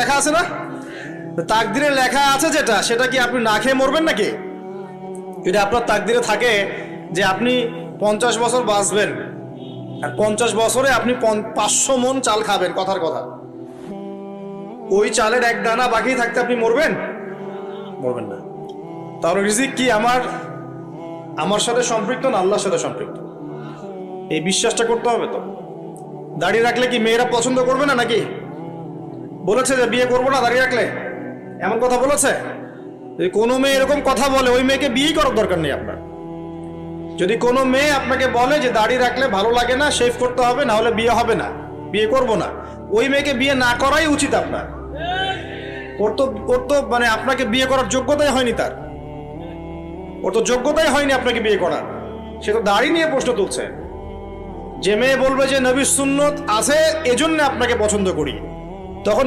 লেখা আছে না? তাকদিরে লেখা আছে যেটা, সেটা কি আপনি না খেয়ে মরবেন নাকি? যদি আপনার তাকদিরে থাকে যে আপনি 50 বছর বাঁচবেন, আর 50 বছরে আপনি 500 মণ চাল খাবেন, কথার কথা, ওই চালের এক দানা বাকি থাকতে আপনি মরবেন? মরবেন না। তার রিজিক কি আমার সাথে সম্পৃক্ত না আল্লাহর সাথে সম্পৃক্ত? এই বিশ্বাসটা করতে হবে। তো দাড়ি রাখলে কি মেয়েরা পছন্দ করবে না নাকি? বলেছে যে বিয়ে করবো না দাড়ি রাখলে, এমন কথা বলেছে? যদি কোনো মেয়ে এরকম কথা বলে, ওই মেয়েকে বিয়েই করার দরকার নেই আপনার। যদি কোনো মেয়ে আপনাকে বলে যে দাড়ি রাখলে ভালো লাগে না, শেভ করতে হবে, না হলে বিয়ে হবে না, বিয়ে করবো না, ওই মেয়েকে বিয়ে না করাই উচিত আপনার। ওর তো মানে আপনাকে বিয়ে করার যোগ্যতাই হয়নি, ওর তো যোগ্যতাই হয়নি আপনাকে বিয়ে করার। সে তো দাড়ি নিয়ে প্রশ্ন তুলছে। যে মেয়ে বলবে যে নবীর সুন্নত আছে এজন্য আপনাকে পছন্দ করি, তখন